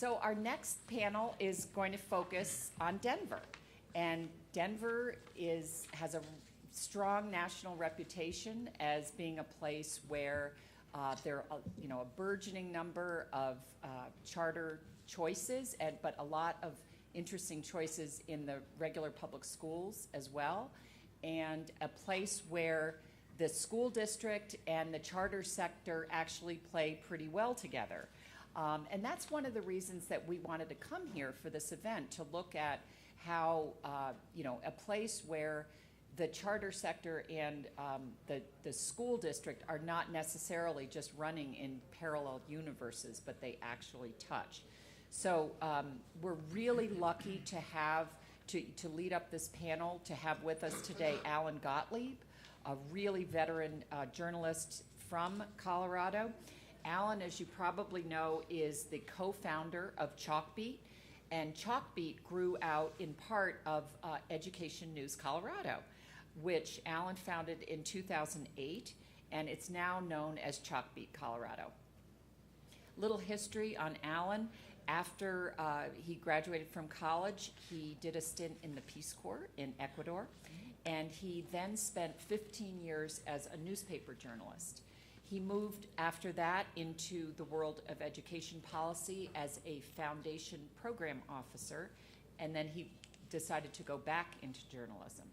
So our next panel is going to focus on Denver. And Denver has a strong national reputation as being a place where there are a burgeoning number of charter choices, but a lot of interesting choices in the regular public schools as well, and a place where the school district and the charter sector actually play pretty well together. And that's one of the reasons that we wanted to come here for this event, to look at how a place where the charter sector and the school district are not necessarily just running in parallel universes, but they actually touch. So we're really lucky to have, to lead up this panel, to have with us today Alan Gottlieb, a really veteran journalist from Colorado. Alan, as you probably know, is the co-founder of Chalkbeat, and Chalkbeat grew out in part of Education News Colorado, which Alan founded in 2008, and it's now known as Chalkbeat Colorado. Little history on Alan. After he graduated from college, he did a stint in the Peace Corps in Ecuador, and he then spent 15 years as a newspaper journalist. He moved after that into the world of education policy as a foundation program officer, and then he decided to go back into journalism.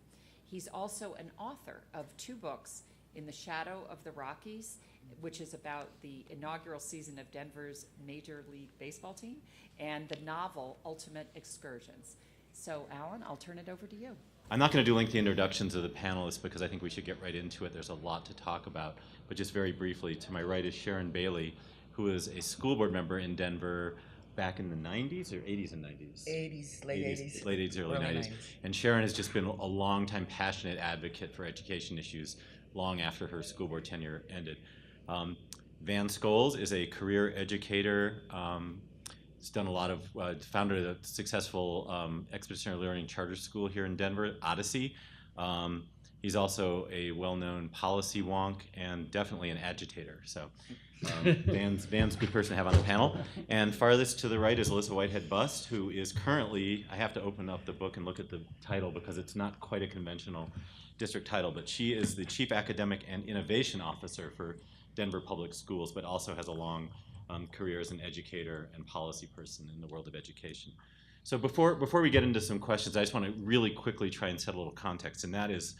He's also an author of 2 books, In the Shadow of the Rockies, which is about the inaugural season of Denver's Major League Baseball team, and the novel Ultimate Excursions. So, Alan, I'll turn it over to you. I'm not going to do lengthy introductions of the panelists because I think we should get right into it. There's a lot to talk about. But just very briefly, to my right is Sharon Bailey, who is a school board member in Denver back in the 90s or 80s and 90s? 80s, late 80s. Late 80s, early 90s. And Sharon has just been a long-time passionate advocate for education issues long after her school board tenure ended. Van Schoales is a career educator. He's done a lot of, founded a successful expeditionary learning charter school here in Denver, Odyssey. He's also a well-known policy wonk and definitely an agitator. So Van's a good person to have on the panel. And farthest to the right is Alyssa Whitehead-Bust, who is currently, I have to open up the book and look at the title because it's not quite a conventional district title, but she is the Chief Academic and Innovation Officer for Denver Public Schools, but also has a long career as an educator and policy person in the world of education. So before we get into some questions, I just want to really quickly try and set a little context, and that is,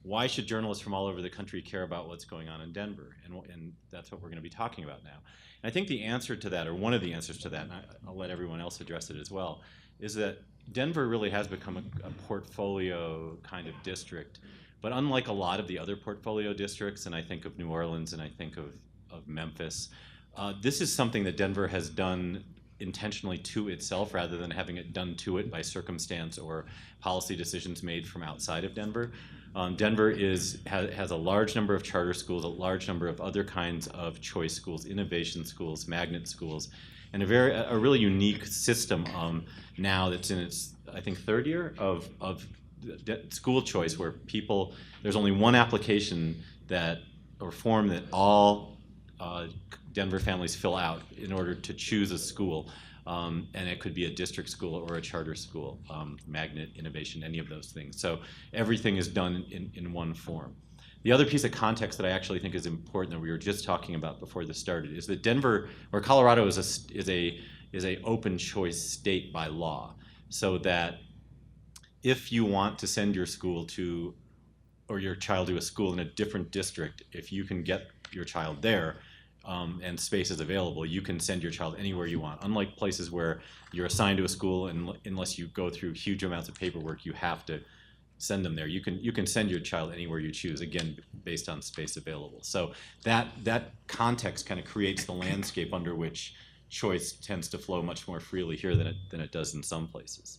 why should journalists from all over the country care about what's going on in Denver? And that's what we're going to be talking about now. And I think the answer to that, or one of the answers to that, and I'll let everyone else address it as well, is that Denver really has become a portfolio kind of district. But unlike a lot of the other portfolio districts, and I think of New Orleans and I think of Memphis, this is something that Denver has done intentionally to itself rather than having it done to it by circumstance or policy decisions made from outside of Denver. Denver has a large number of charter schools, a large number of other kinds of choice schools, innovation schools, magnet schools, and a really unique system now that's in its, I think, 3rd year of school choice, where there's only one application or form that all Denver families fill out in order to choose a school, and it could be a district school or a charter school, magnet, innovation, any of those things. So everything is done in one form. The other piece of context that I actually think is important that we were just talking about before this started is that Denver, or Colorado, is a open choice state by law, so that if you want to send your school to, or your child to a school in a different district, if you can get your child there and space is available, you can send your child anywhere you want. Unlike places where you're assigned to a school and unless you go through huge amounts of paperwork, you have to send them there. You can send your child anywhere you choose, again, based on space available. So that context kind of creates the landscape under which choice tends to flow much more freely here than it does in some places.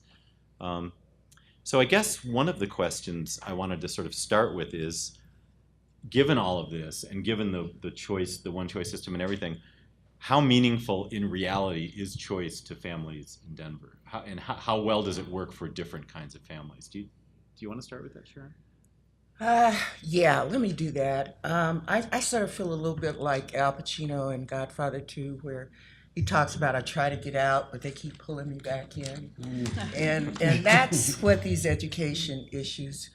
So I guess one of the questions I wanted to sort of start with is, given all of this and given the one choice system and everything, how meaningful in reality is choice to families in Denver? How well does it work for different kinds of families? Do you want to start with that, Sharon? Yeah, let me do that. I sort of feel a little bit like Al Pacino in Godfather 2, where he talks about, I try to get out, but they keep pulling me back in. And that's what these education issues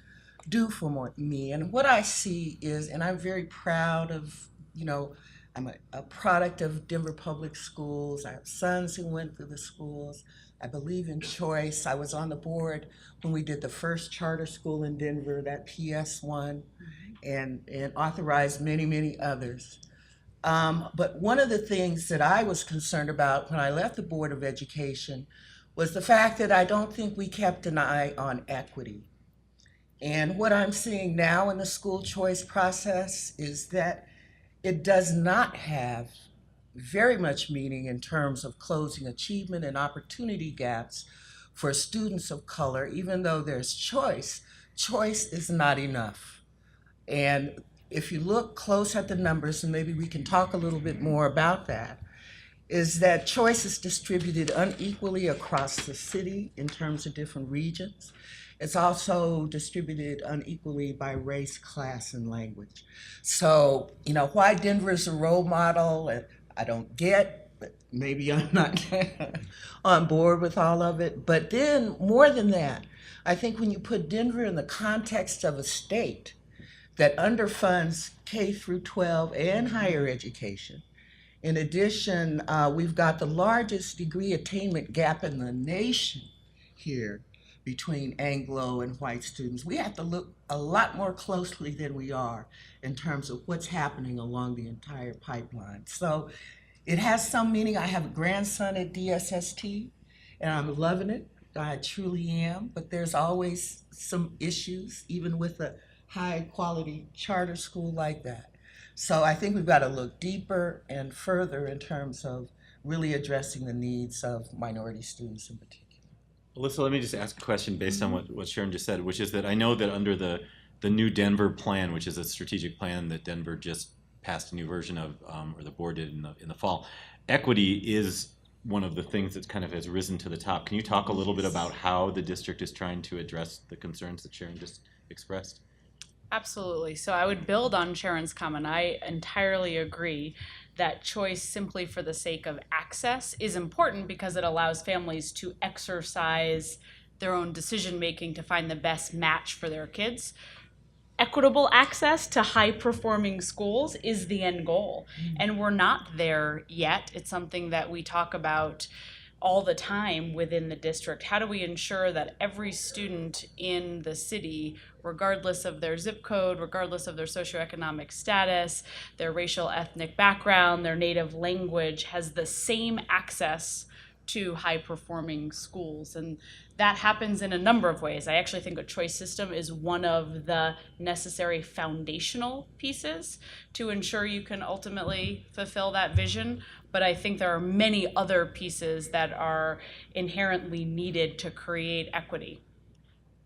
do for me. And what I see is, and I'm very proud of, I'm a product of Denver Public Schools. I have sons who went through the schools. I believe in choice. I was on the board when we did the first charter school in Denver, that PS1, and authorized many, many others. But one of the things that I was concerned about when I left the Board of Education was the fact that I don't think we kept an eye on equity. And what I'm seeing now in the school choice process is that it does not have very much meaning in terms of closing achievement and opportunity gaps for students of color. Even though there's choice, choice is not enough. And if you look close at the numbers, and maybe we can talk a little bit more about that, is that choice is distributed unequally across the city in terms of different regions. It's also distributed unequally by race, class, and language. So, why Denver is a role model, I don't get, but maybe I'm not on board with all of it. But then, more than that, I think when you put Denver in the context of a state that underfunds K through 12 and higher education, in addition, we've got the largest degree attainment gap in the nation here between Anglo and white students. We have to look a lot more closely than we are in terms of what's happening along the entire pipeline. So it has some meaning. I have a grandson at DSST, and I'm loving it. I truly am, but there's always some issues, even with a high quality charter school like that. So I think we've got to look deeper and further in terms of really addressing the needs of minority students in particular. Alyssa, let me just ask a question based on what Sharon just said, which is that I know that under the new Denver plan, which is a strategic plan that Denver just passed a new version of, or the board did in the fall, equity is one of the things that kind of has risen to the top. Can you talk a little bit about how the district is trying to address the concerns that Sharon just expressed? Absolutely. So I would build on Sharon's comment. I entirely agree that choice simply for the sake of access is important because it allows families to exercise their own decision making to find the best match for their kids. Equitable access to high performing schools is the end goal. And we're not there yet. It's something that we talk about all the time within the district. How do we ensure that every student in the city, regardless of their zip code, regardless of their socioeconomic status, their racial ethnic background, their native language, has the same access to high performing schools? And that happens in a number of ways. I actually think a choice system is one of the necessary foundational pieces to ensure you can ultimately fulfill that vision. But I think there are many other pieces that are inherently needed to create equity.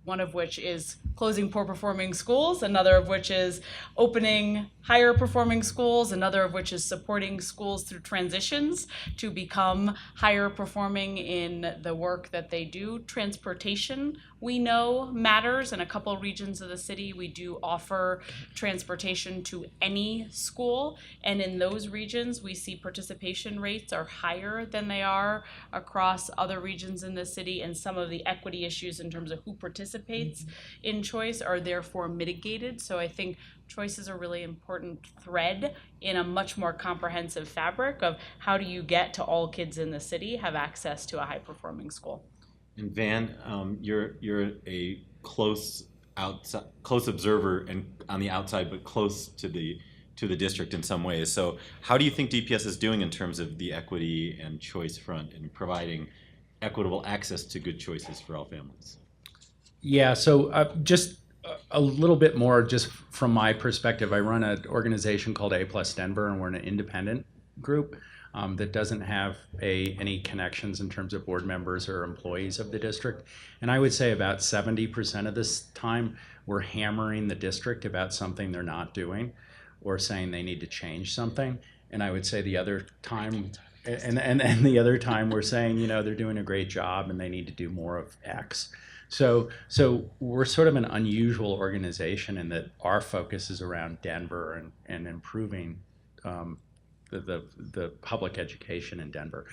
One of which is closing poor performing schools, another of which is opening higher performing schools, another of which is supporting schools through transitions to become higher performing in the work that they do. Transportation, we know, matters. In a couple regions of the city, we do offer transportation to any school, and in those regions, we see participation rates are higher than they are across other regions in the city, and some of the equity issues in terms of who participates in choice are therefore mitigated. So I think choice is a really important thread in a much more comprehensive fabric of how do you get to all kids in the city have access to a high performing school. And Van, you're a close observer and on the outside, but close to the district in some ways. So how do you think DPS is doing in terms of the equity and choice front and providing equitable access to good choices for all families? Yeah, so just a little bit more just from my perspective. I run an organization called A+ Denver, and we're an independent group that doesn't have any connections in terms of board members or employees of the district. And I would say about 70% of this time, we're hammering the district about something they're not doing or saying they need to change something. And I would say the other time, and the other time we're saying, they're doing a great job and they need to do more of X. So we're sort of an unusual organization in that our focus is around Denver and improving the public education in Denver.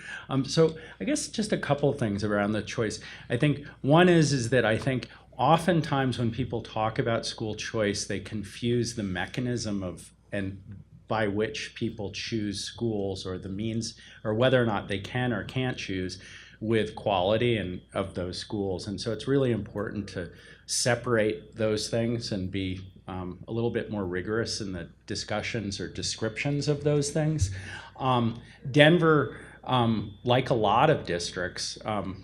So I guess just a couple things around the choice. I think one is that I think oftentimes when people talk about school choice, they confuse the mechanism of and by which people choose schools, or the means, or whether or not they can or can't choose, with quality and of those schools. And so it's really important to separate those things and be a little bit more rigorous in the discussions or descriptions of those things. Denver, like a lot of districts,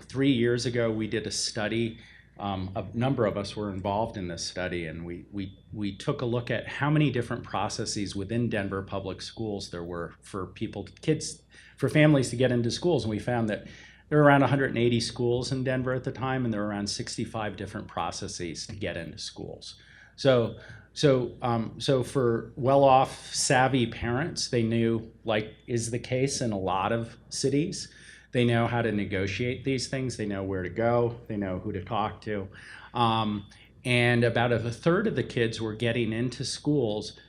3 years ago we did a study. A number of us were involved in this study, and we took a look at how many different processes within Denver public schools there were for for families to get into schools. And we found that there were around 180 schools in Denver at the time, and there were around 65 different processes to get into schools. So for well-off, savvy parents, they knew, like is the case in a lot of cities, they know how to negotiate these things. They know where to go. They know who to talk to. And about a third of the kids were getting into schools,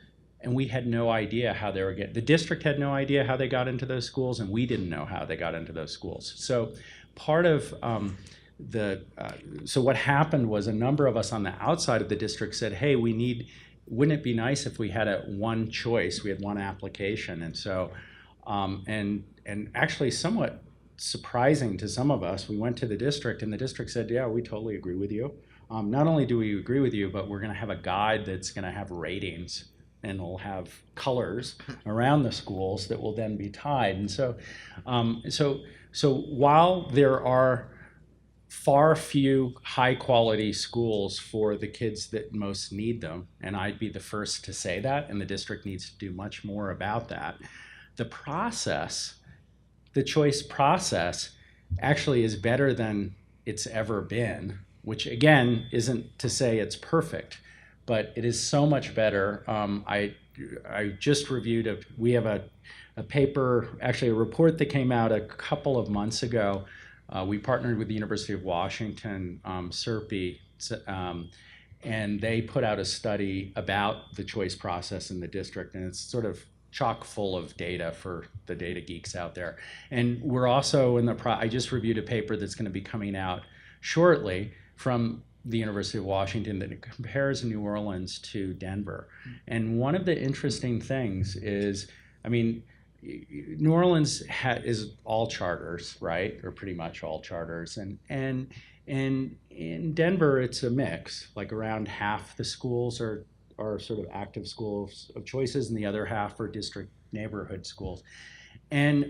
and we had no idea how they were getting. The district had no idea how they got into those schools, and we didn't know how they got into those schools. So part of so what happened was a number of us on the outside of the district said, hey, wouldn't it be nice if we had one choice, we had one application? And so, and actually somewhat surprising to some of us, we went to the district, and the district said, yeah, we totally agree with you. Not only do we agree with you, but we're gonna have a guide that's gonna have ratings, and it'll have colors around the schools that will then be tied. And so, so while there are far few high quality schools for the kids that most need them, and I'd be the first to say that, and the district needs to do much more about that, the choice process actually is better than it's ever been, which again isn't to say it's perfect, but it is so much better. I just reviewed we have a paper, actually a report that came out a couple of months ago. We partnered with the University of Washington, SERPI, and they put out a study about the choice process in the district, and it's sort of chock full of data for the data geeks out there. And we're also I just reviewed a paper that's going to be coming out shortly from the University of Washington that compares New Orleans to Denver. And one of the interesting things is, I mean, New Orleans is all charters, right? Or pretty much all charters. And in Denver, it's a mix. Like around half the schools are sort of active schools of choices, and the other half are district neighborhood schools. And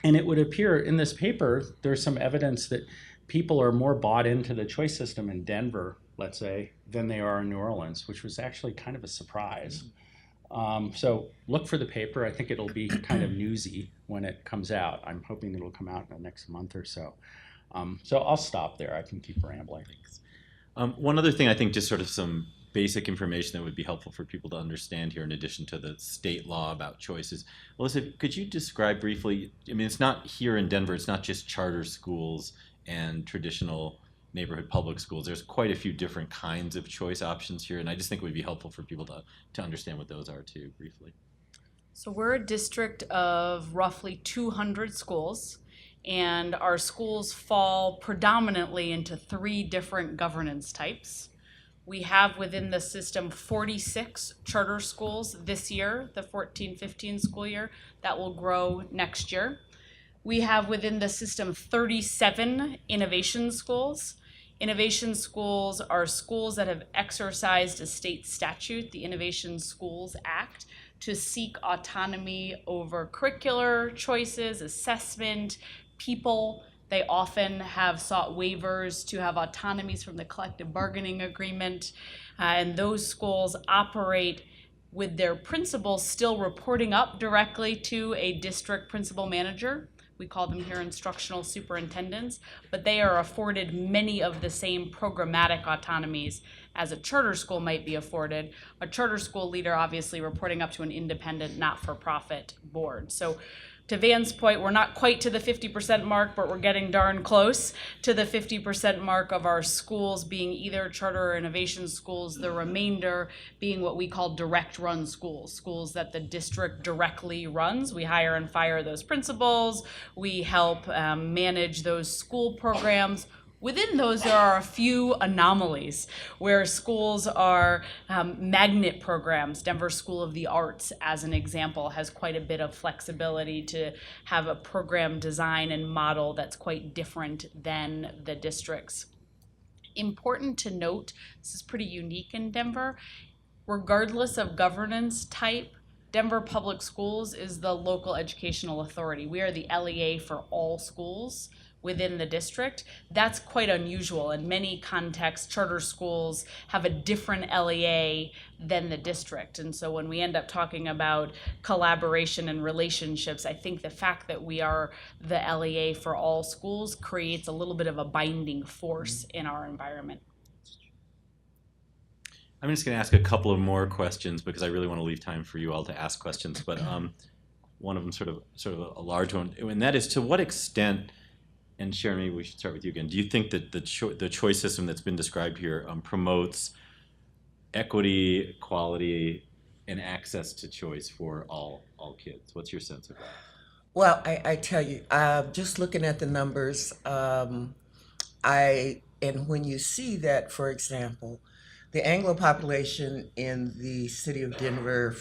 it would appear in this paper, there's some evidence that people are more bought into the choice system in Denver, let's say, than they are in New Orleans, which was actually kind of a surprise. So look for the paper. I think it'll be kind of newsy when it comes out. I'm hoping it'll come out in the next month or so. So I'll stop there. I can keep rambling. Thanks. One other thing, I think just sort of some basic information that would be helpful for people to understand here in addition to the state law about choices. Alyssa, could you describe briefly, I mean, it's not here in Denver, it's not just charter schools and traditional neighborhood public schools. There's quite a few different kinds of choice options here, and I just think it would be helpful for people to understand what those are too, briefly. So we're a district of roughly 200 schools, and our schools fall predominantly into 3 different governance types. We have within the system 46 charter schools this year, the 14-15 school year. That will grow next year. We have within the system 37 innovation schools. Innovation schools are schools that have exercised a state statute, the Innovation Schools Act, to seek autonomy over curricular choices, assessment, people. They often have sought waivers to have autonomies from the collective bargaining agreement, and those schools operate with their principals still reporting up directly to a district principal manager. We call them here instructional superintendents, but they are afforded many of the same programmatic autonomies as a charter school might be afforded. A charter school leader obviously reporting up to an independent, not-for-profit board. So to Van's point, we're not quite to the 50% mark, but we're getting darn close to the 50% mark of our schools being either charter or innovation schools, the remainder being what we call direct run schools, schools that the district directly runs. We hire and fire those principals, we help manage those school programs. Within those, there are a few anomalies where schools are magnet programs. Denver School of the Arts, as an example, has quite a bit of flexibility to have a program design and model that's quite different than the district's. Important to note, this is pretty unique in Denver, regardless of governance type, Denver Public Schools is the local educational authority. We are the LEA for all schools within the district. That's quite unusual. In many contexts, charter schools have a different LEA than the district. And so when we end up talking about collaboration and relationships, I think the fact that we are the LEA for all schools creates a little bit of a binding force in our environment. I'm just going to ask a couple of more questions because I really want to leave time for you all to ask questions. But one of them sort of a large one, and that is, to what extent, and Sharon, maybe we should start with you again. Do you think that the choice system that's been described here promotes equity, quality, and access to choice for all kids? What's your sense of that? Well, I tell you, just looking at the numbers, and when you see that, for example, the Anglo population in the city of Denver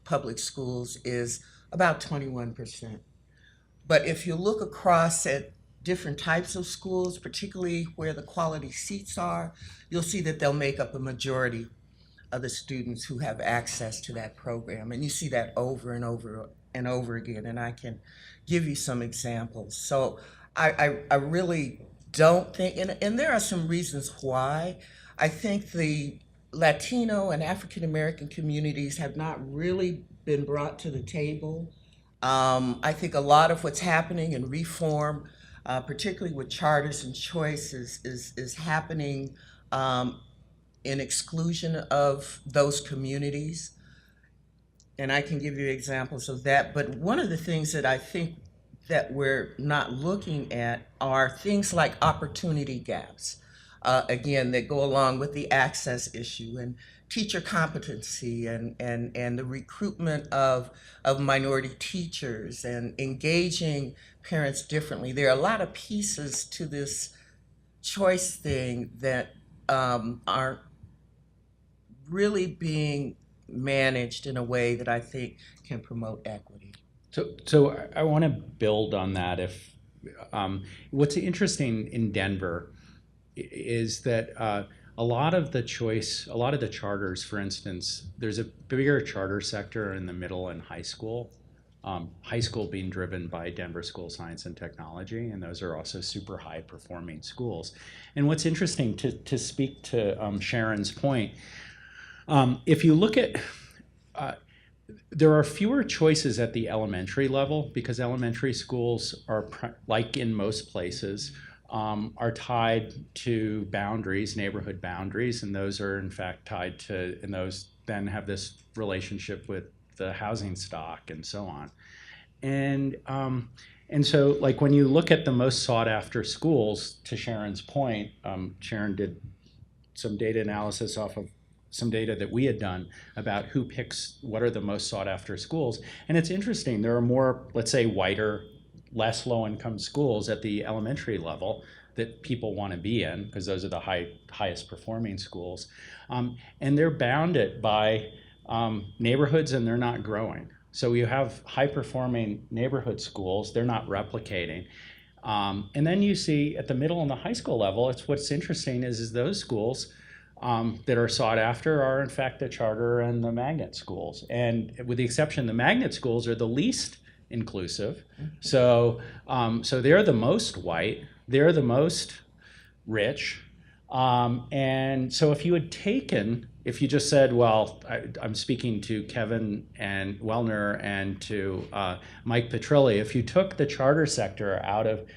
public schools is about 21%. But if you look across at different types of schools, particularly where the quality seats are, you'll see that they'll make up a majority of the students who have access to that program. And you see that over and over and over again, and I can give you some examples. So I really don't think, and there are some reasons why. I think the Latino and African American communities have not really been brought to the table. I think a lot of what's happening in reform, particularly with charters and choices, is happening in exclusion of those communities. And I can give you examples of that. But one of the things that I think that we're not looking at are things like opportunity gaps, again, that go along with the access issue, and teacher competency, and the recruitment of minority teachers, and engaging parents differently. There are a lot of pieces to this choice thing that aren't really being managed in a way that I think can promote equity. So I want to build on that. If what's interesting in Denver is that a lot of the charters, for instance, there's a bigger charter sector in the middle and high school. High school being driven by Denver School of Science and Technology, and those are also super high performing schools. And what's interesting, to speak to Sharon's point, if you look at, there are fewer choices at the elementary level because elementary schools are, like in most places, are tied to boundaries, neighborhood boundaries, and those are in fact tied to, and those then have this relationship with the housing stock and so on. And so, like, when you look at the most sought after schools, to Sharon's point, Sharon did some data analysis off of some data that we had done about who picks what are the most sought after schools. And it's interesting, there are more, let's say, whiter, less low-income schools at the elementary level that people want to be in, because those are the highest performing schools. And they're bounded by neighborhoods, and they're not growing. So you have high-performing neighborhood schools, they're not replicating. And then you see at the middle and the high school level, what's interesting is those schools that are sought after are in fact the charter and the magnet schools. And with the exception, the magnet schools are the least inclusive. So they're the most white, they're the most rich. And so if you just said, well, I'm speaking to Kevin and Wellner and to Mike Petrilli, if you took the charter sector out of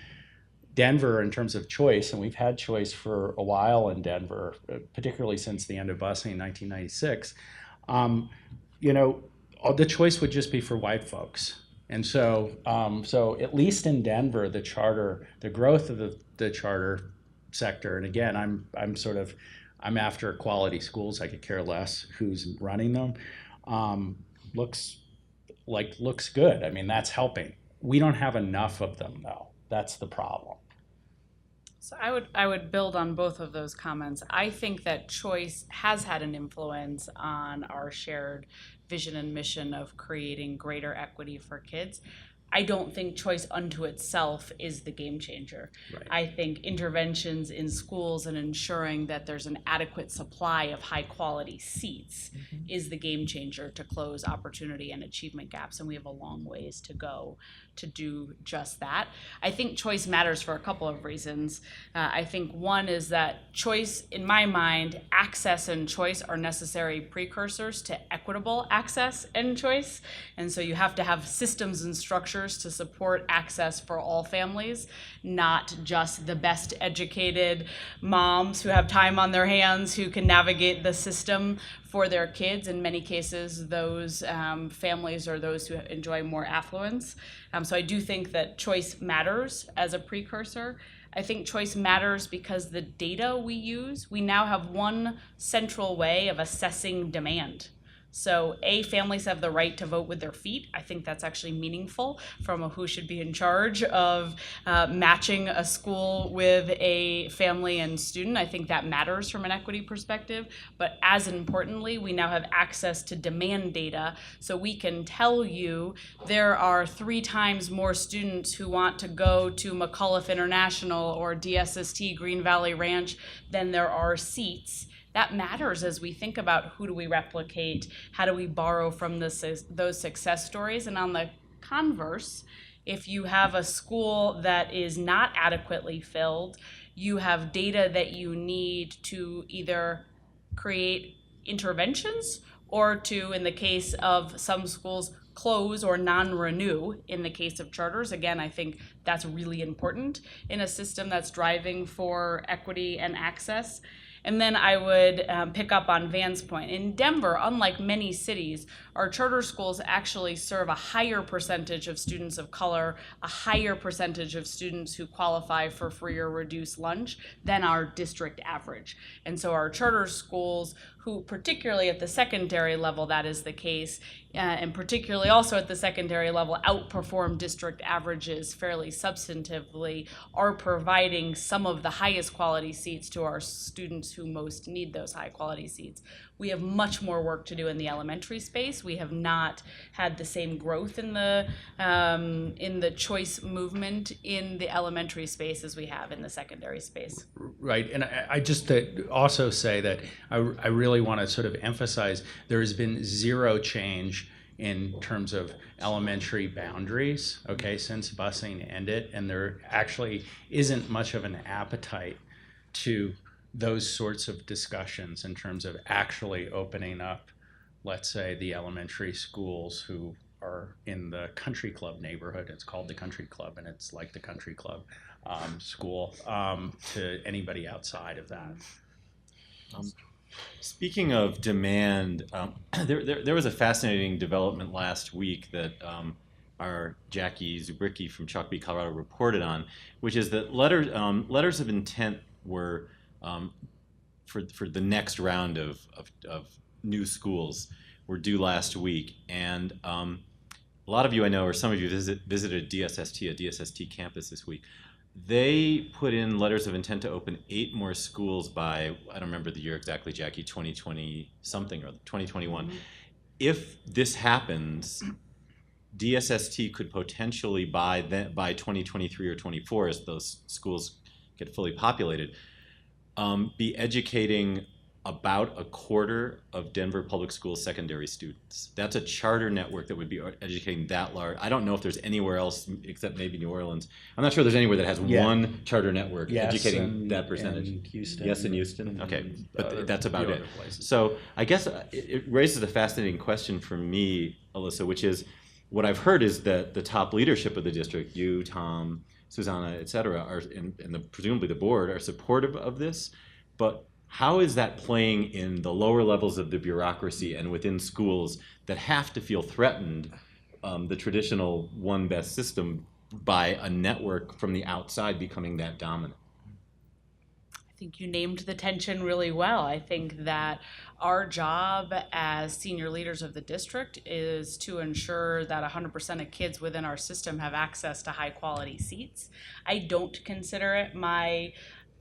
Denver in terms of choice, and we've had choice for a while in Denver, particularly since the end of busing in 1996, the choice would just be for white folks. And so, so at least in Denver, the growth of the charter sector, and again, I'm after quality schools. I could care less who's running them. Looks good. I mean, that's helping. We don't have enough of them, though. That's the problem. So I would build on both of those comments. I think that choice has had an influence on our shared vision and mission of creating greater equity for kids. I don't think choice unto itself is the game changer. Right. I think interventions in schools and ensuring that there's an adequate supply of high quality seats is the game changer to close opportunity and achievement gaps, and we have a long ways to go to do just that. I think choice matters for a couple of reasons. I think one is that choice, in my mind, access and choice are necessary precursors to equitable access and choice. And so you have to have systems and structures to support access for all families, not just the best educated moms who have time on their hands who can navigate the system for their kids. In many cases, those families are those who enjoy more affluence. So I do think that choice matters as a precursor. I think choice matters because the data we use, we now have one central way of assessing demand. So families have the right to vote with their feet. I think that's actually meaningful from a who should be in charge of matching a school with a family and student. I think that matters from an equity perspective. But as importantly, we now have access to demand data, so we can tell you there are 3 times more students who want to go to McAuliffe International or DSST Green Valley Ranch than there are seats. That matters as we think about who do we replicate, how do we borrow from those success stories. And on the converse, if you have a school that is not adequately filled, you have data that you need to either create interventions or to, in the case of some schools, close or non-renew in the case of charters. Again, I think that's really important in a system that's driving for equity and access. And then I would pick up on Van's point. In Denver, unlike many cities, our charter schools actually serve a higher percentage of students of color, a higher percentage of students who qualify for free or reduced lunch than our district average. And so our charter schools, who particularly at the secondary level that is the case, and particularly also at the secondary level outperform district averages fairly substantively, are providing some of the highest quality seats to our students who most need those high quality seats. We have much more work to do in the elementary space. We have not had the same growth in the choice movement in the elementary space as we have in the secondary space. Right, and I just also say that I really want to sort of emphasize there has been zero change in terms of elementary boundaries, okay, since busing ended, and there actually isn't much of an appetite to those sorts of discussions in terms of actually opening up, let's say, the elementary schools who are in the country club neighborhood. It's called the country club, and it's like the country club school to anybody outside of that. Speaking of demand, there was a fascinating development last week that our Jackie Zubricki from Chalkbeat, Colorado reported on, which is that letters of intent were for the next round of new schools were due last week, and a lot of you I know, or some of you visited a DSST campus this week. They put in letters of intent to open 8 more schools by, I don't remember the year exactly, Jackie, 2020 something or 2021. Mm-hmm. If this happens, DSST could potentially by 2023 or 24, as those schools get fully populated, be educating about a quarter of Denver public school secondary students. That's a charter network that would be educating that large. I don't know if there's anywhere else except maybe New Orleans. I'm not sure there's anywhere that has one charter network educating that percentage. And Houston. Yes, in Houston. Okay, but that's about it. Places. So I guess it raises a fascinating question for me, Alyssa, which is what I've heard is that the top leadership of the district, you, Tom, Susanna, et cetera, and presumably the board are supportive of this, but how is that playing in the lower levels of the bureaucracy and within schools that have to feel threatened the traditional one best system by a network from the outside becoming that dominant. I think you named the tension really well. I think that our job as senior leaders of the district is to ensure that 100% of kids within our system have access to high quality seats. I don't consider it my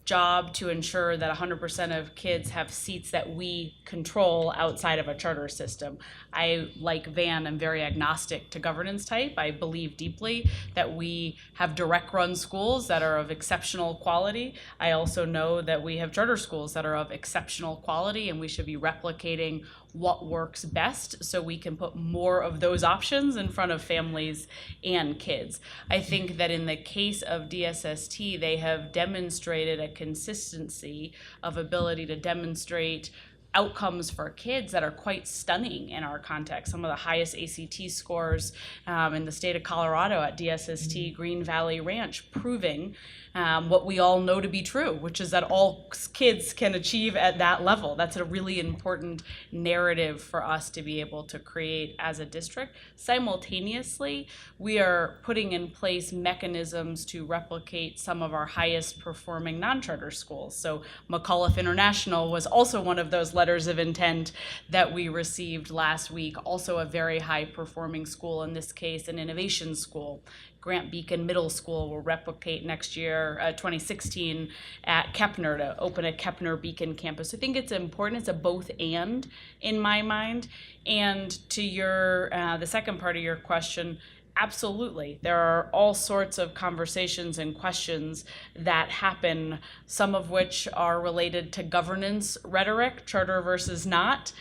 job to ensure that 100% of kids have seats that we control outside of a charter system. I, like Van, am very agnostic to governance type. I believe deeply that we have direct run schools that are of exceptional quality. I also know that we have charter schools that are of exceptional quality, and we should be replicating what works best so we can put more of those options in front of families and kids. I think that in the case of DSST, they have demonstrated a consistency of ability to demonstrate outcomes for kids that are quite stunning in our context. Some of the highest ACT scores in the state of Colorado at DSST Green Valley Ranch, proving what we all know to be true, which is that all kids can achieve at that level. That's a really important narrative for us to be able to create as a district. Simultaneously, we are putting in place mechanisms to replicate some of our highest performing non-charter schools. So McAuliffe International was also one of those letters of intent that we received last week, also a very high performing school, in this case an innovation school. Grant Beacon Middle School will replicate next year, 2016, at Kepner to open a Kepner Beacon campus. I think it's important. It's a both and in my mind. And to your the second part of your question, absolutely. There are all sorts of conversations and questions that happen, some of which are related to governance rhetoric, charter versus not,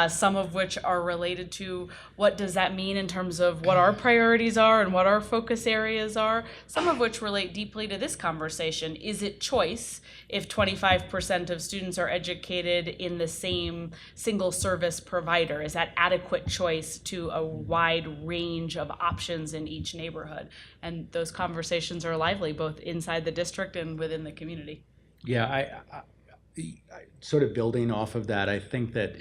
some of which are related to what does that mean in terms of what our priorities are and what our focus areas are, some of which relate deeply to this conversation. Is it choice if 25% of students are educated in the same single service provider? Is that adequate choice to a wide range of options in each neighborhood? And those conversations are lively both inside the district and within the community. Yeah, I sort of building off of that, I think that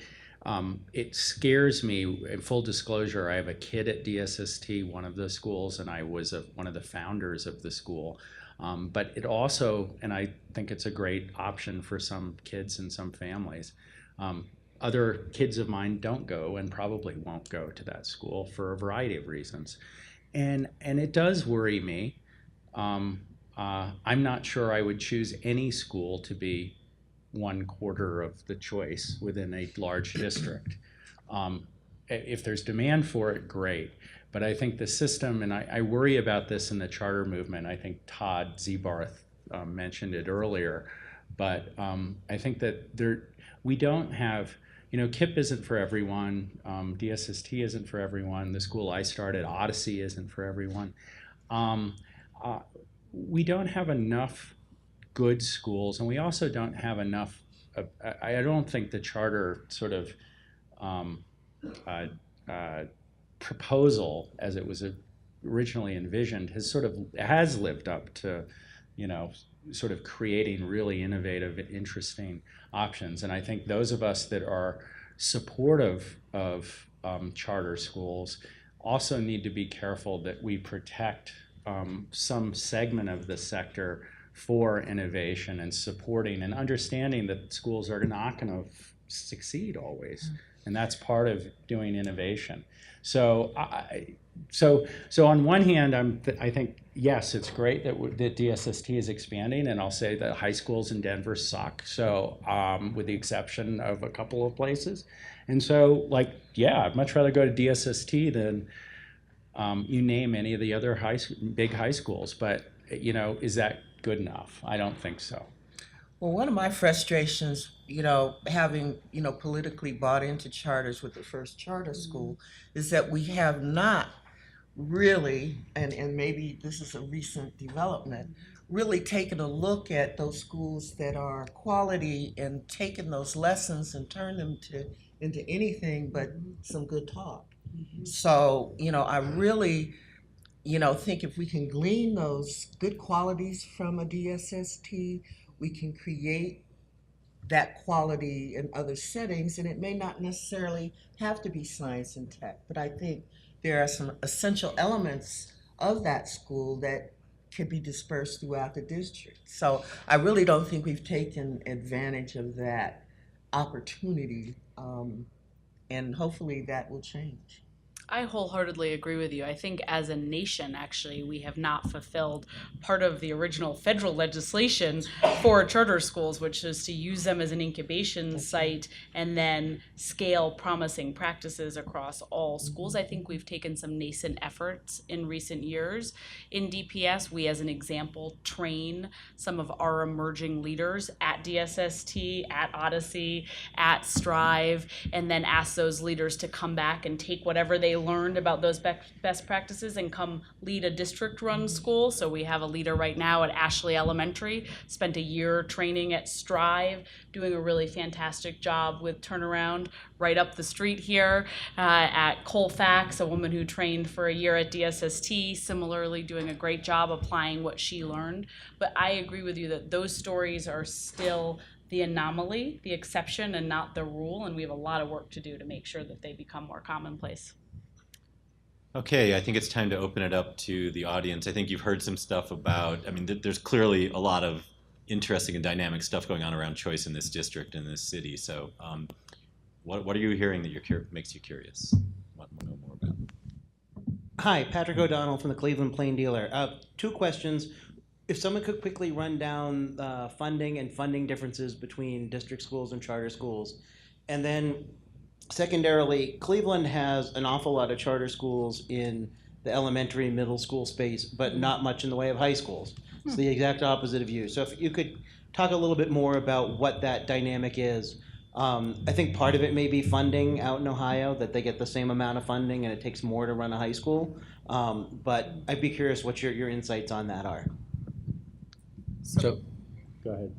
it scares me. In full disclosure, I have a kid at DSST, one of the schools, and I was one of the founders of the school. But it also, and I think it's a great option for some kids and some families. Other kids of mine don't go and probably won't go to that school for a variety of reasons. And it does worry me. I'm not sure I would choose any school to be 1/4 of the choice within a large district. If there's demand for it, great. But I think the system, and I worry about this in the charter movement. I think Todd Zebarth mentioned it earlier. But I think that we don't have, KIPP isn't for everyone. DSST isn't for everyone. The school I started, Odyssey, isn't for everyone. We don't have enough good schools, and we also don't have enough. I don't think the charter sort of proposal, as it was originally envisioned, has lived up to, sort of creating really innovative, interesting options. And I think those of us that are supportive of charter schools also need to be careful that we protect some segment of the sector for innovation and supporting and understanding that schools are not going to succeed always. And that's part of doing innovation. So on one hand, I think, yes, it's great that DSST is expanding, and I'll say that high schools in Denver suck, so with the exception of a couple of places. And so, I'd much rather go to DSST than you name any of the other big high schools. But, is that good enough? I don't think so. Well, one of my frustrations, having, politically bought into charters with the first charter school, is that we have not really, and maybe this is a recent development, really taken a look at those schools that are quality and taken those lessons and turned them into anything but some good talk. So, I really, think if we can glean those good qualities from a DSST, we can create that quality in other settings, and it may not necessarily have to be science and tech, but I think there are some essential elements of that school that could be dispersed throughout the district. So I really don't think we've taken advantage of that opportunity, and hopefully that will change. I wholeheartedly agree with you. I think as a nation, actually, we have not fulfilled part of the original federal legislation for charter schools, which is to use them as an incubation site and then scale promising practices across all schools. I think we've taken some nascent efforts in recent years. In DPS, we, as an example, train some of our emerging leaders at DSST, at Odyssey, at Strive, and then ask those leaders to come back and take whatever they learned about those best practices and come lead a district-run school. So we have a leader right now at Ashley Elementary, spent a year training at Strive, doing a really fantastic job with turnaround right up the street here. At Colfax, a woman who trained for a year at DSST, similarly doing a great job applying what she learned. But I agree with you that those stories are still the anomaly, the exception, and not the rule, and we have a lot of work to do to make sure that they become more commonplace. Okay, I think it's time to open it up to the audience. I think you've heard some stuff about, I mean, there's clearly a lot of interesting and dynamic stuff going on around choice in this district, in this city. So what are you hearing that makes you curious? Want to know more about? Hi, Patrick O'Donnell from the Cleveland Plain Dealer. 2 questions. If someone could quickly run down funding and funding differences between district schools and charter schools. And then secondarily, Cleveland has an awful lot of charter schools in the elementary and middle school space, but not much in the way of high schools. It's the exact opposite of you. So if you could talk a little bit more about what that dynamic is. I think part of it may be funding out in Ohio, that they get the same amount of funding and it takes more to run a high school. But I'd be curious what your insights on that are. So, go ahead.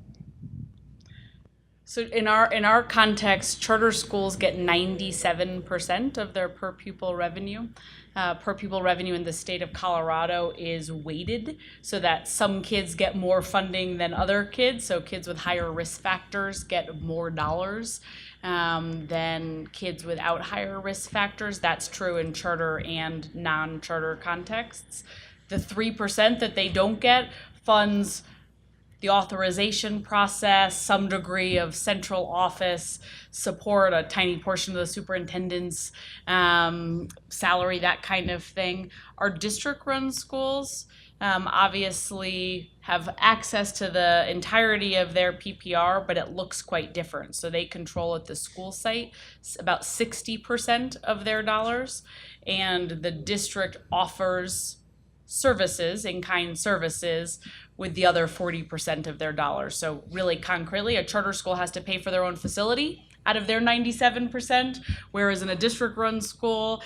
So in our context, charter schools get 97% of their per pupil revenue. Per pupil revenue in the state of Colorado is weighted so that some kids get more funding than other kids. So kids with higher risk factors get more dollars than kids without higher risk factors. That's true in charter and non-charter contexts. The 3% that they don't get funds the authorization process, some degree of central office support, a tiny portion of the superintendent's salary, that kind of thing. Our district-run schools obviously have access to the entirety of their PPR, but it looks quite different. So they control at the school site about 60% of their dollars, and the district offers services, in-kind services, with the other 40% of their dollars. So really concretely, a charter school has to pay for their own facility out of their 97%, whereas in a district-run school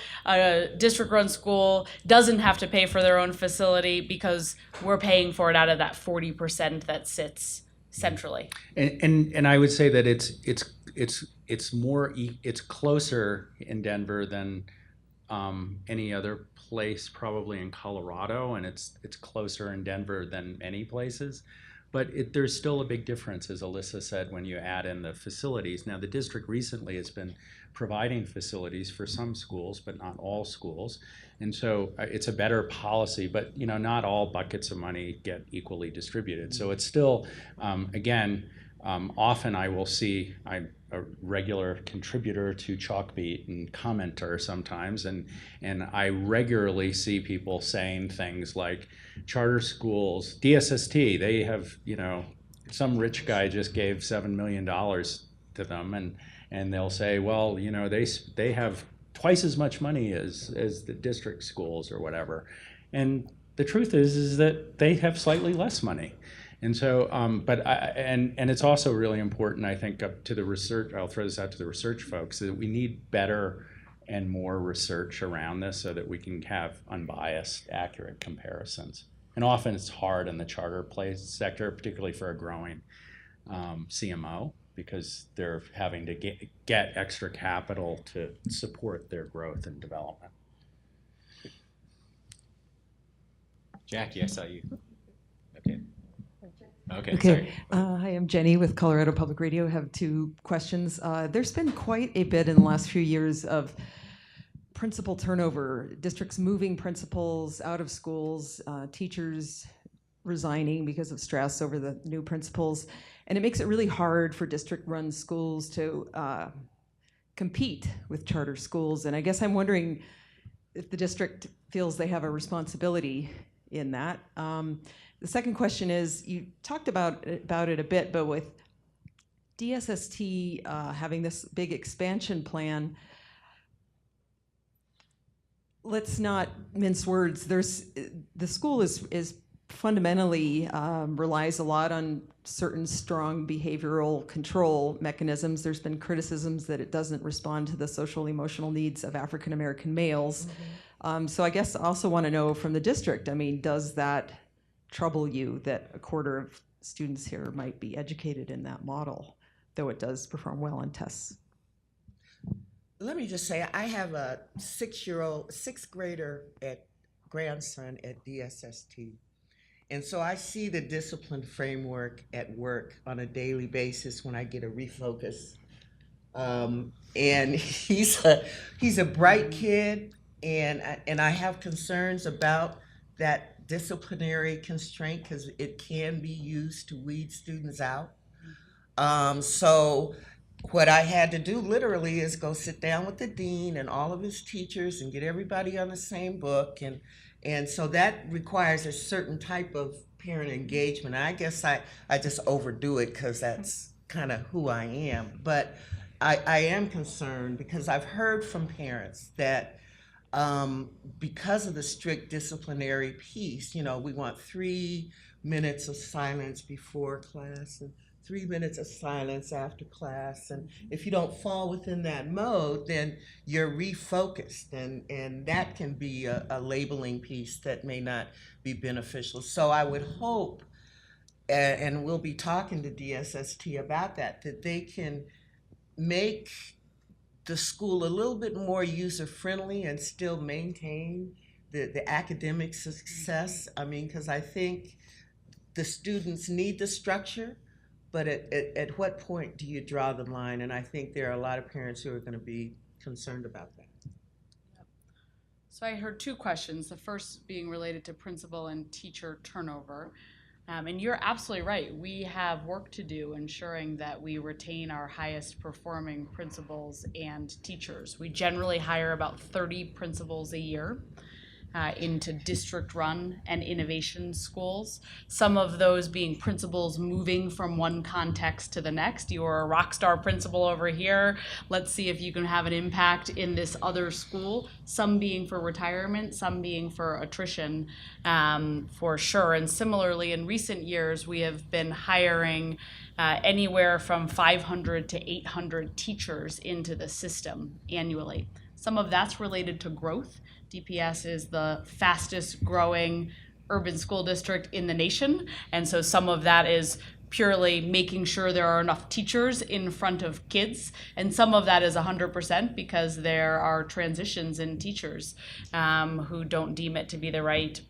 doesn't have to pay for their own facility because we're paying for it out of that 40% that sits centrally. And I would say that it's closer in Denver than any other place probably in Colorado, and it's closer in Denver than many places. But there's still a big difference, as Alyssa said, when you add in the facilities. Now, the district recently has been providing facilities for some schools, but not all schools. And so it's a better policy, but not all buckets of money get equally distributed. So it's still, often I will see, I'm a regular contributor to Chalkbeat and commenter sometimes, and I regularly see people saying things like, charter schools, DSST, they have, some rich guy just gave $7 million to them, and they'll say, well, they have twice as much money as the district schools or whatever. And the truth is that they have slightly less money. And so, and it's also really important, I think, up to the research, I'll throw this out to the research folks, that we need better and more research around this so that we can have unbiased, accurate comparisons. And often it's hard in the charter place sector, particularly for a growing CMO, because they're having to get extra capital to support their growth and development. Jackie, I saw you. Okay. Okay. Sorry. Hi, I'm Jenny with Colorado Public Radio. I have 2 questions. There's been quite a bit in the last few years of principal turnover, districts moving principals out of schools, teachers resigning because of stress over the new principals, and it makes it really hard for district-run schools to compete with charter schools. And I guess I'm wondering if the district feels they have a responsibility in that. The second question is, you talked about it a bit, but with DSST having this big expansion plan, let's not mince words. The school is fundamentally relies a lot on certain strong behavioral control mechanisms. There's been criticisms that it doesn't respond to the social emotional needs of African American males. So I guess I also want to know from the district, I mean, does that trouble you that a quarter of students here might be educated in that model, though it does perform well on tests? Let me just say, I have a sixth grader grandson at DSST. And so I see the discipline framework at work on a daily basis when I get a refocus. And he's a bright kid, and I have concerns about that disciplinary constraint because it can be used to weed students out. So what I had to do literally is go sit down with the dean and all of his teachers and get everybody on the same book. And so that requires a certain type of parent engagement. I guess I just overdo it because that's kind of who I am. But I am concerned because I've heard from parents that because of the strict disciplinary piece, you know, we want 3 minutes of silence before class and 3 minutes of silence after class. And if you don't fall within that mode, then you're refocused. And that can be a labeling piece that may not be beneficial. So I would hope, and we'll be talking to DSST about that they can make the school a little bit more user-friendly and still maintain the academic success. I mean, because I think the students need the structure, but at what point do you draw the line? And I think there are a lot of parents who are going to be concerned about that. So I heard 2 questions, the first being related to principal and teacher turnover. And you're absolutely right. We have work to do ensuring that we retain our highest performing principals and teachers. We generally hire about 30 principals a year into district-run and innovation schools. Some of those being principals moving from one context to the next. You are a rock star principal over here. Let's see if you can have an impact in this other school. Some being for retirement, some being for attrition, for sure. And similarly, in recent years, we have been hiring anywhere from 500 to 800 teachers into the system annually. Some of that's related to growth. DPS is the fastest growing urban school district in the nation, and so some of that is purely making sure there are enough teachers in front of kids, and some of that is 100% because there are transitions in teachers who don't deem it to be the right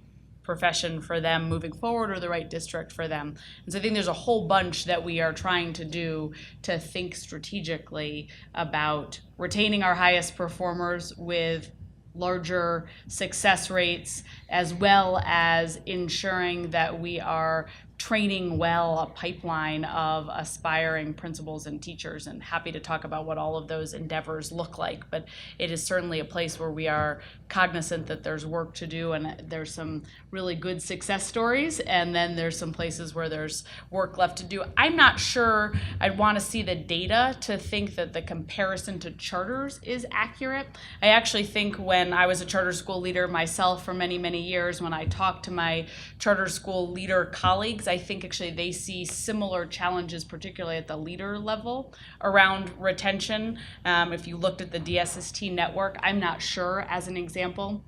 profession for them moving forward or the right district for them. And so I think there's a whole bunch that we are trying to do to think strategically about retaining our highest performers with larger success rates, as well as ensuring that we are training well a pipeline of aspiring principals and teachers, and happy to talk about what all of those endeavors look like. But it is certainly a place where we are cognizant that there's work to do, and there's some really good success stories, and then there's some places where there's work left to do. I'm not sure I'd want to see the data to think that the comparison to charters is accurate. I actually think when I was a charter school leader myself for many, many years, when I talked to my charter school leader colleagues, I think actually they see similar challenges, particularly at the leader level, around retention. If you looked at the DSST network, I'm not sure, as an example,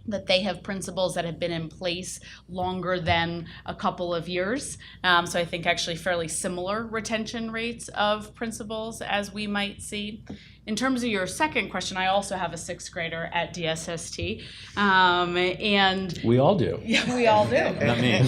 that they have principals that have been in place longer than a couple of years. So I think actually fairly similar retention rates of principals as we might see. In terms of your second question, I also have a 6th grader at DSST. And We all do. yeah, we all do. Not me.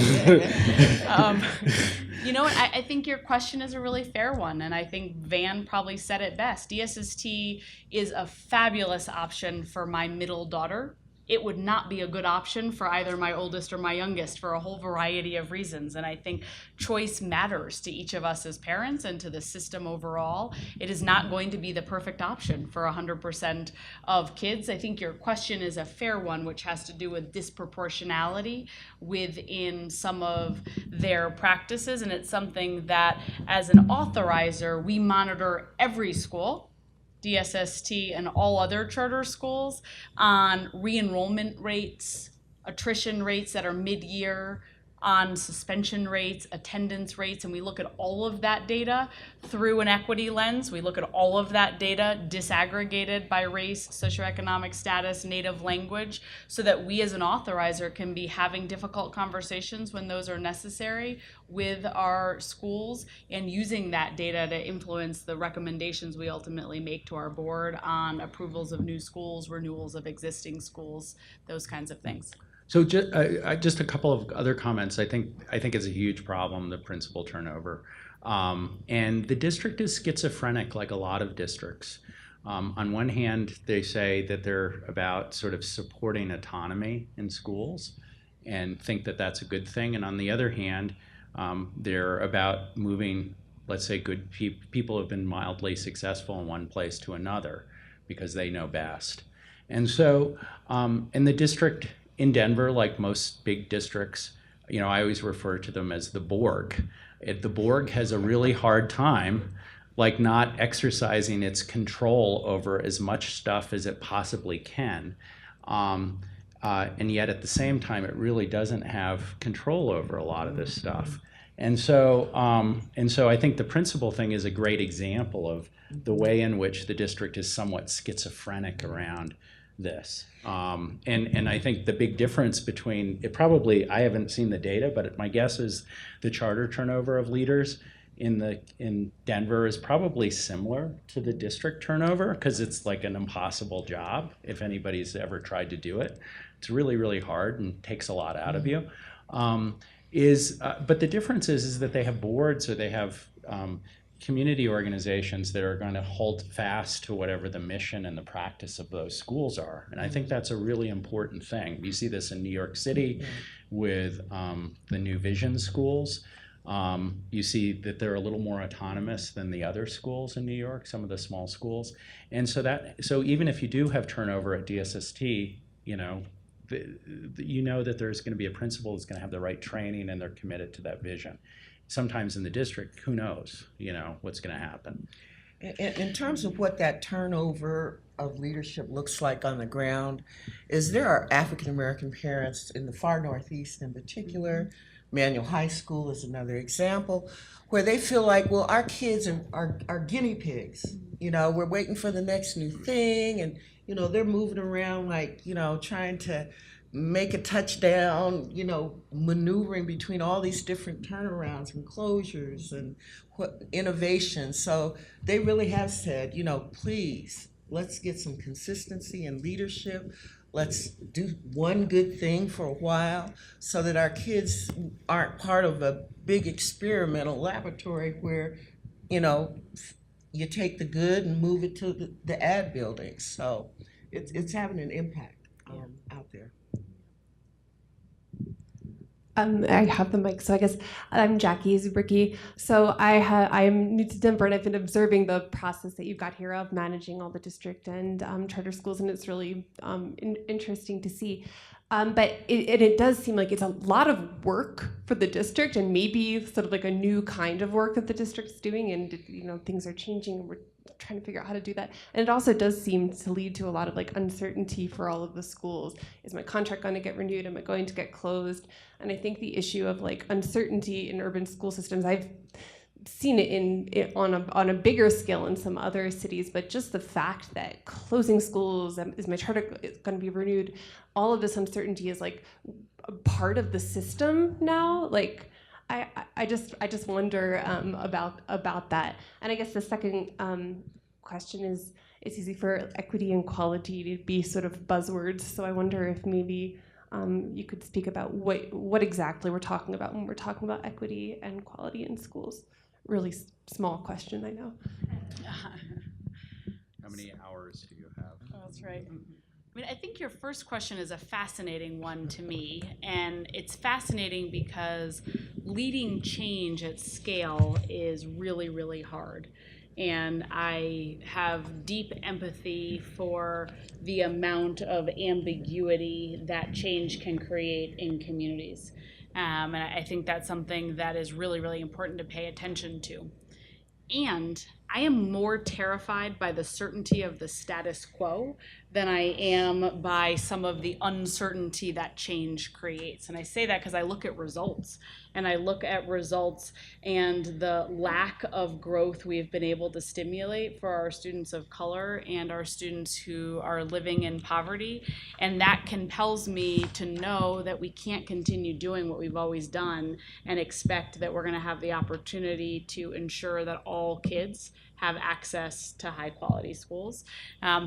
You know what? I think your question is a really fair one, and I think Van probably said it best. DSST is a fabulous option for my middle daughter. It would not be a good option for either my oldest or my youngest for a whole variety of reasons. And I think choice matters to each of us as parents and to the system overall. It is not going to be the perfect option for 100% of kids. I think your question is a fair one, which has to do with disproportionality within some of their practices. And it's something that, as an authorizer, we monitor every school, DSST and all other charter schools, on re-enrollment rates, attrition rates that are mid-year, on suspension rates, attendance rates, and we look at all of that data through an equity lens. We look at all of that data disaggregated by race, socioeconomic status, native language, so that we as an authorizer can be having difficult conversations when those are necessary with our schools and using that data to influence the recommendations we ultimately make to our board on approvals of new schools, renewals of existing schools, those kinds of things. So just a couple of other comments. I think it's a huge problem, the principal turnover. And the district is schizophrenic, like a lot of districts. On one hand, they say that they're about sort of supporting autonomy in schools and think that that's a good thing. And on the other hand, they're about moving, let's say, good people who have been mildly successful in one place to another because they know best. And so in the district in Denver, like most big districts, I always refer to them as the Borg. The Borg has a really hard time, like, not exercising its control over as much stuff as it possibly can. And yet at the same time, it really doesn't have control over a lot of this stuff. And so I think the principal thing is a great example of the way in which the district is somewhat schizophrenic around this. And I think the big difference between it, probably, I haven't seen the data, but my guess is the charter turnover of leaders in Denver is probably similar to the district turnover, because it's like an impossible job if anybody's ever tried to do it. It's really, really hard and takes a lot out of you. But the difference is that they have boards, or they have community organizations that are going to hold fast to whatever the mission and the practice of those schools are. And I think that's a really important thing. You see this in New York City with the New Vision schools. You see that they're a little more autonomous than the other schools in New York, some of the small schools. And so even if you do have turnover at DSST, you know that there's going to be a principal that's going to have the right training and they're committed to that vision. Sometimes in the district, who knows, what's going to happen. In terms of what that turnover of leadership looks like on the ground, is there are African American parents in the far Northeast in particular. Manual High School is another example, where they feel like, well, our kids are guinea pigs. We're waiting for the next new thing, and they're moving around like, trying to make a touchdown, maneuvering between all these different turnarounds and closures and innovations. So they really have said, please, let's get some consistency and leadership. Let's do one good thing for a while so that our kids aren't part of a big experimental laboratory where, you take the good and move it to the ad buildings. So it's having an impact out there. I have the mic, so I guess I'm Jackie Zubricki. So I'm new to Denver, and I've been observing the process that you've got here of managing all the district and charter schools, and it's really interesting to see. But it does seem like it's a lot of work for the district, and maybe sort of like a new kind of work that the district's doing, and things are changing, and we're trying to figure out how to do that. And it also does seem to lead to a lot of uncertainty for all of the schools. Is my contract going to get renewed? Am I going to get closed? And I think the issue of uncertainty in urban school systems, I've seen it on a bigger scale in some other cities, but just the fact that closing schools, is my charter going to be renewed? All of this uncertainty is a part of the system now. I just wonder about that. And I guess the second question is, it's easy for equity and quality to be sort of buzzwords. So I wonder if maybe you could speak about what exactly we're talking about when we're talking about equity and quality in schools. Really small question, I know. How many hours do you have? Oh, that's right. I mean, I think your first question is a fascinating one to me, and it's fascinating because leading change at scale is really, really hard. And I have deep empathy for the amount of ambiguity that change can create in communities. And I think that's something that is really, really important to pay attention to. And I am more terrified by the certainty of the status quo than I am by some of the uncertainty that change creates. And I say that because I look at results, and I look at results and the lack of growth we've been able to stimulate for our students of color and our students who are living in poverty. And that compels me to know that we can't continue doing what we've always done and expect that we're going to have the opportunity to ensure that all kids have access to high quality schools.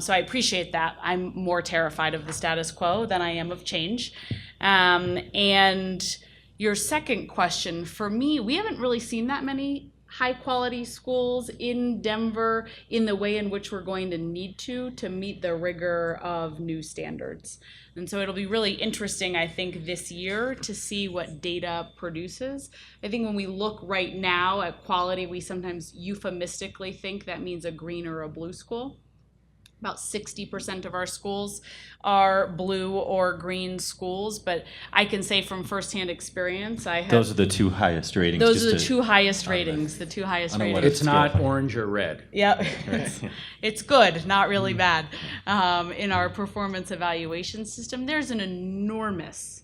So I appreciate that. I'm more terrified of the status quo than I am of change. And your second question, for me, we haven't really seen that many high quality schools in Denver in the way in which we're going to need to meet the rigor of new standards. And so it'll be really interesting, I think, this year to see what data produces. I think when we look right now at quality, we sometimes euphemistically think that means a green or a blue school. About 60% of our schools are blue or green schools, but I can say from firsthand experience, Those are the two highest ratings. Those are the two highest ratings. The two highest ratings. It's not orange or red. Yeah, it's good, not really bad. In our performance evaluation system, there's an enormous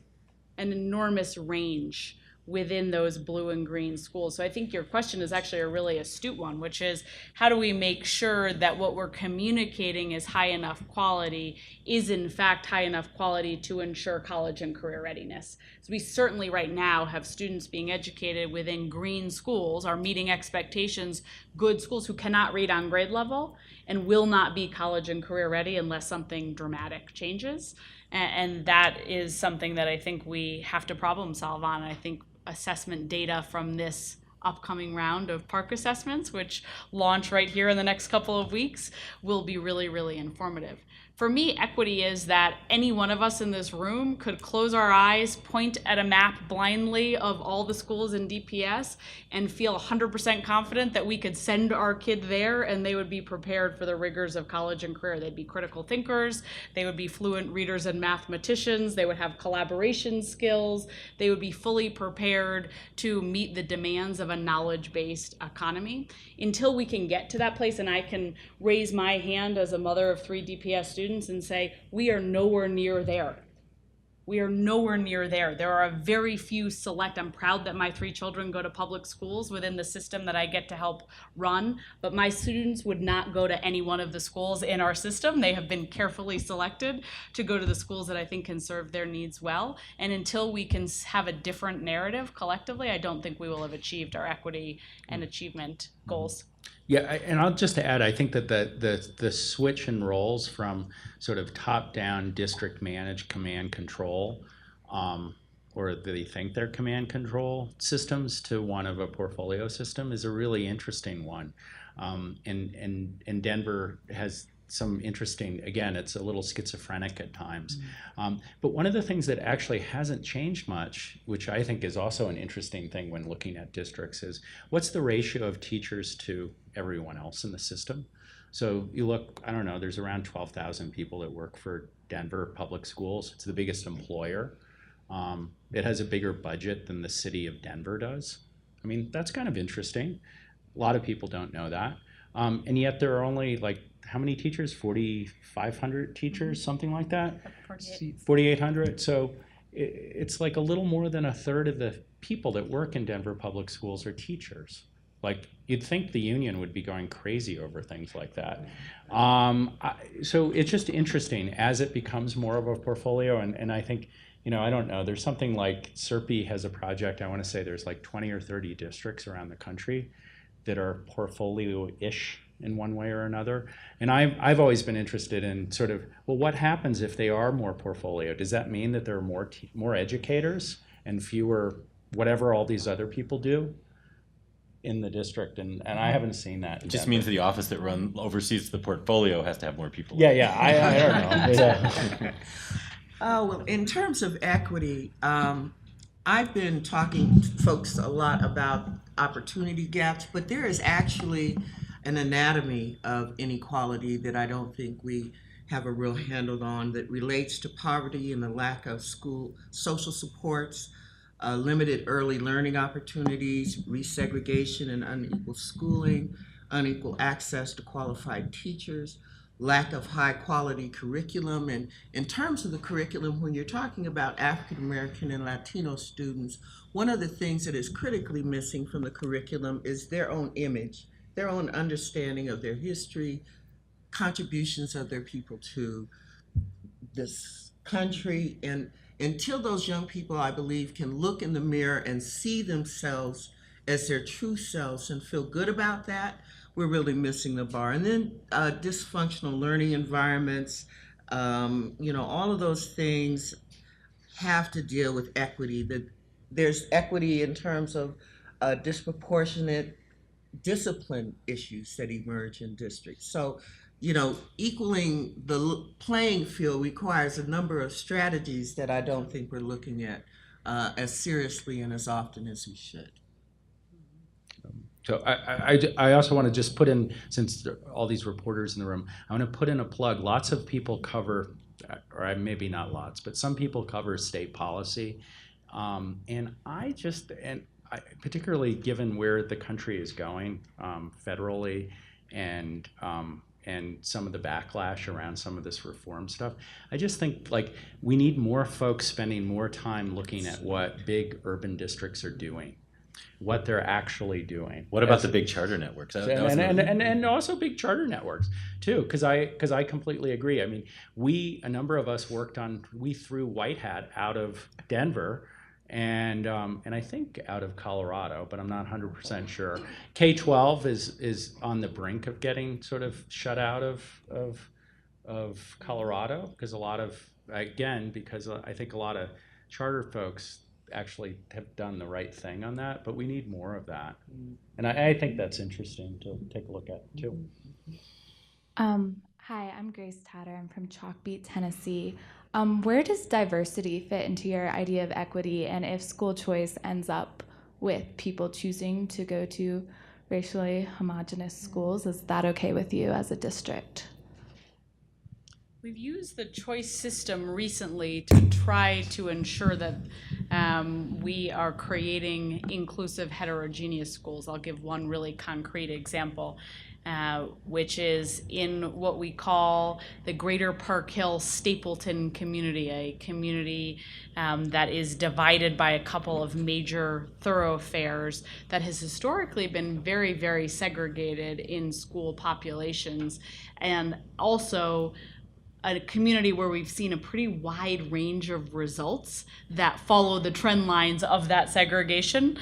range within those blue and green schools. So I think your question is actually a really astute one, which is how do we make sure that what we're communicating is high enough quality is in fact high enough quality to ensure college and career readiness. So we certainly right now have students being educated within green schools, are meeting expectations, good schools who cannot read on grade level and will not be college and career ready unless something dramatic changes. And that is something that I think we have to problem solve on. I think assessment data from this upcoming round of park assessments, which launch right here in the next couple of weeks, will be really, really informative. For me, equity is that any one of us in this room could close our eyes, point at a map blindly of all the schools in DPS, and feel 100% confident that we could send our kid there and they would be prepared for the rigors of college and career. They'd be critical thinkers, they would be fluent readers and mathematicians, they would have collaboration skills, they would be fully prepared to meet the demands of a knowledge-based economy. Until we can get to that place, and I can raise my hand as a mother of 3 DPS students and say, we are nowhere near there. We are nowhere near there. There are a very few select. I'm proud that my 3 children go to public schools within the system that I get to help run, but my students would not go to any one of the schools in our system. They have been carefully selected to go to the schools that I think can serve their needs well. And until we can have a different narrative collectively, I don't think we will have achieved our equity and achievement goals. Yeah, and I'll just add, I think that the switch in roles from sort of top-down district managed command control, or they think they're command control systems, to one of a portfolio system is a really interesting one. And Denver has some interesting, again, it's a little schizophrenic at times. But one of the things that actually hasn't changed much, which I think is also an interesting thing when looking at districts, is what's the ratio of teachers to everyone else in the system? So you look, I don't know, there's around 12,000 people that work for Denver Public Schools. It's the biggest employer. It has a bigger budget than the city of Denver does. I mean, that's kind of interesting. A lot of people don't know that. And yet there are only like, how many teachers? 4,500 teachers, something like that? 4,800. So it's like a little more than a third of the people that work in Denver Public Schools are teachers. Like, you'd think the union would be going crazy over things like that. So it's just interesting as it becomes more of a portfolio. And I think, you know, I don't know, there's something like SERPI has a project, I want to say there's like 20 or 30 districts around the country that are portfolio-ish in one way or another. And I've always been interested in sort of, well, what happens if they are more portfolio? Does that mean that there are more educators and fewer whatever all these other people do in the district? And I haven't seen that. It just means the office that oversees the portfolio has to have more people. Yeah, I don't know. Well, in terms of equity, I've been talking to folks a lot about opportunity gaps, but there is actually an anatomy of inequality that I don't think we have a real handle on, that relates to poverty and the lack of school social supports, limited early learning opportunities, resegregation and unequal schooling, unequal access to qualified teachers, lack of high quality curriculum. And in terms of the curriculum, when you're talking about African American and Latino students, one of the things that is critically missing from the curriculum is their own image, their own understanding of their history, contributions of their people to this country. And until those young people, I believe, can look in the mirror and see themselves as their true selves and feel good about that, we're really missing the bar. And then dysfunctional learning environments, all of those things have to deal with equity. There's equity in terms of disproportionate discipline issues that emerge in districts. So, equaling the playing field requires a number of strategies that I don't think we're looking at as seriously and as often as we should. So I also want to just put in, since there are all these reporters in the room, I want to put in a plug. Lots of people cover, or maybe not lots, but some people cover state policy. And particularly given where the country is going federally and some of the backlash around some of this reform stuff, I just think we need more folks spending more time looking at what big urban districts are doing, what they're actually doing. What about the big charter networks? And also big charter networks too, because I completely agree. I mean, a number of us we threw Whitehead out of Denver and I think out of Colorado, but I'm not 100% sure. K-12 is on the brink of getting sort of shut out of Colorado because because I think a lot of charter folks actually have done the right thing on that, but we need more of that. And I think that's interesting to take a look at too. Hi, I'm Grace Tatter. I'm from Chalkbeat, Tennessee. Where does diversity fit into your idea of equity, and if school choice ends up with people choosing to go to racially homogenous schools, is that okay with you as a district? We've used the choice system recently to try to ensure that we are creating inclusive heterogeneous schools. I'll give one really concrete example, which is in what we call the Greater Park Hill Stapleton community, a community that is divided by a couple of major thoroughfares that has historically been very, very segregated in school populations, and also a community where we've seen a pretty wide range of results that follow the trend lines of that segregation.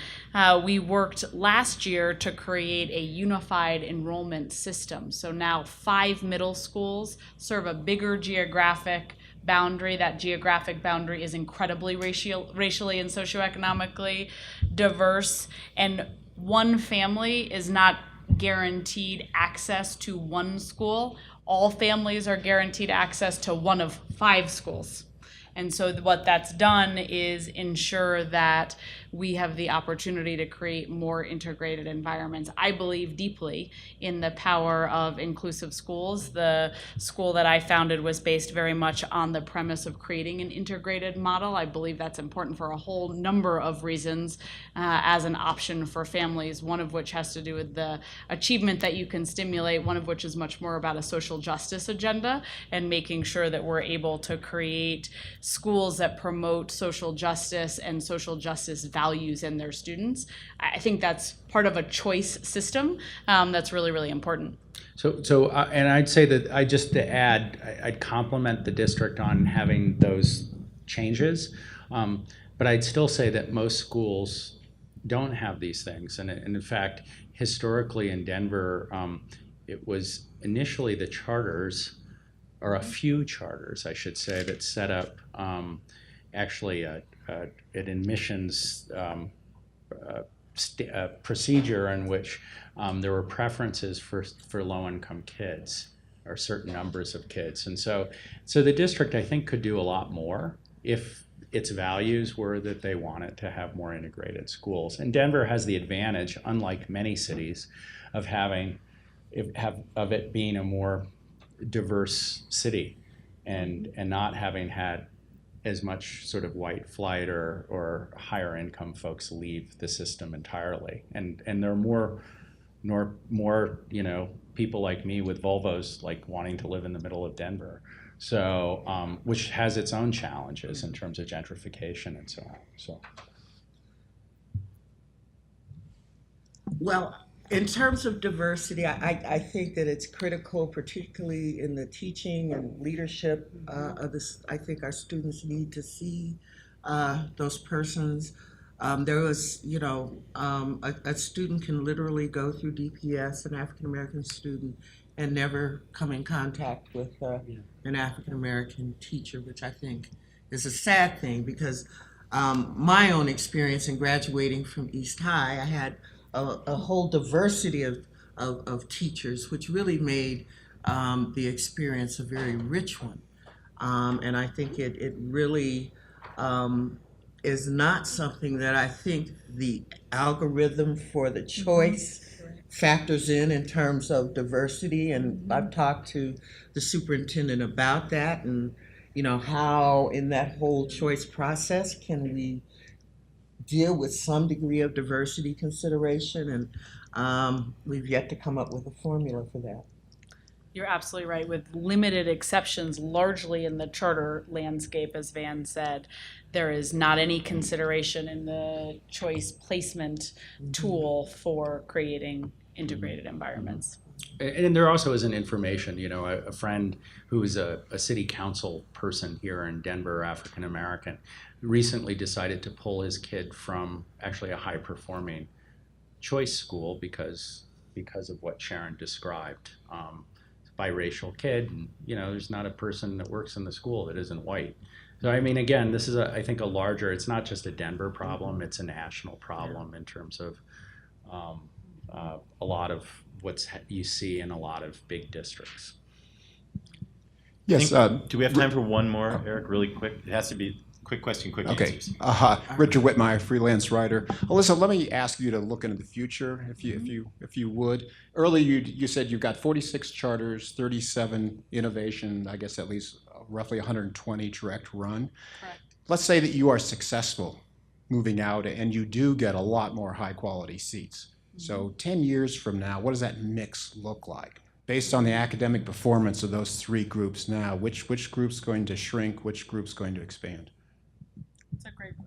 We worked last year to create a unified enrollment system. So now 5 middle schools serve a bigger geographic boundary. That geographic boundary is incredibly racially and socioeconomically diverse, and one family is not guaranteed access to one school. All families are guaranteed access to one of 5 schools. And so what that's done is ensure that we have the opportunity to create more integrated environments. I believe deeply in the power of inclusive schools. The school that I founded was based very much on the premise of creating an integrated model. I believe that's important for a whole number of reasons as an option for families, one of which has to do with the achievement that you can stimulate, one of which is much more about a social justice agenda and making sure that we're able to create schools that promote social justice and social justice values in their students. I think that's part of a choice system that's really, really important. So, and I'd say that I'd compliment the district on having those changes, but I'd still say that most schools don't have these things. And in fact, historically in Denver, it was initially the charters, or a few charters, I should say, that set up actually an admissions procedure in which there were preferences for low-income kids, or certain numbers of kids. And so the district, I think, could do a lot more if its values were that they wanted to have more integrated schools. And Denver has the advantage, unlike many cities, of it being a more diverse city and not having had as much sort of white flight or higher income folks leave the system entirely. And there are more people like me with Volvos like wanting to live in the middle of Denver. So, which has its own challenges in terms of gentrification and so on. So, Well, in terms of diversity, I think that it's critical, particularly in the teaching and leadership of this. I think our students need to see those persons. There was, a student can literally go through DPS, an African American student, and never come in contact with an African American teacher, which I think is a sad thing, because my own experience in graduating from East High, I had a whole diversity of teachers, which really made the experience a very rich one. And I think it really is not something that I think the algorithm for the choice factors in terms of diversity. And I've talked to the superintendent about that, and how in that whole choice process can we deal with some degree of diversity consideration, and we've yet to come up with a formula for that. You're absolutely right. With limited exceptions, largely in the charter landscape, as Van said, there is not any consideration in the choice placement tool for creating integrated environments. and there also is an information, a friend who is a city council person here in Denver, African American, recently decided to pull his kid from actually a high performing choice school because of what Sharon described. Biracial kid, and there's not a person that works in the school that isn't white. So I mean, again, this is I think a larger, it's not just a Denver problem, it's a national problem in terms of a lot of what you see in a lot of big districts. Yes. Do we have time for one more, Eric, really quick? It has to be quick question, quick Okay. answers. Richard Whitmire, freelance writer. Alyssa, let me ask you to look into the future, if you would. Earlier, you said you've got 46 charters, 37 innovation, I guess at least roughly 120 direct run. Correct. Let's say that you are successful moving out and you do get a lot more high quality seats. So 10 years from now, what does that mix look like? Based on the academic performance of those three groups now, which group's going to shrink, which group's going to expand?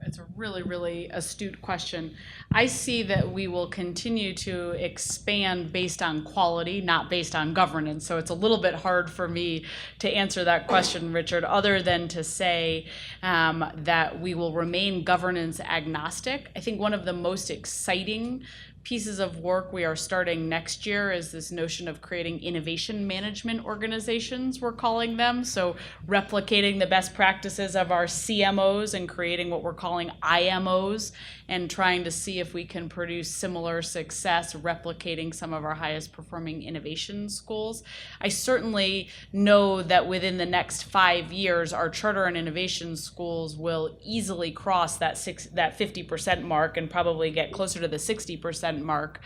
It's a really, really astute question. I see that we will continue to expand based on quality, not based on governance. So it's a little bit hard for me to answer that question, Richard, other than to say that we will remain governance agnostic. I think one of the most exciting pieces of work we are starting next year is this notion of creating innovation management organizations, we're calling them. So replicating the best practices of our CMOs and creating what we're calling IMOs, and trying to see if we can produce similar success replicating some of our highest performing innovation schools. I certainly know that within the next 5 years, our charter and innovation schools will easily cross that 50% mark and probably get closer to the 60% mark,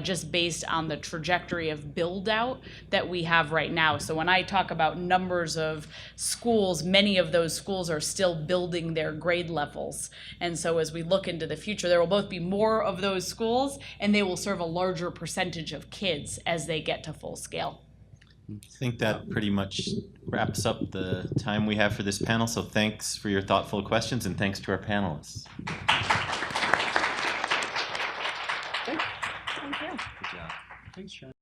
just based on the trajectory of build out that we have right now. So when I talk about numbers of schools, many of those schools are still building their grade levels. And so as we look into the future, there will both be more of those schools and they will serve a larger percentage of kids as they get to full scale. I think that pretty much wraps up the time we have for this panel. So thanks for your thoughtful questions, and thanks to our panelists. Thank you. Good job. Thanks, Sharon.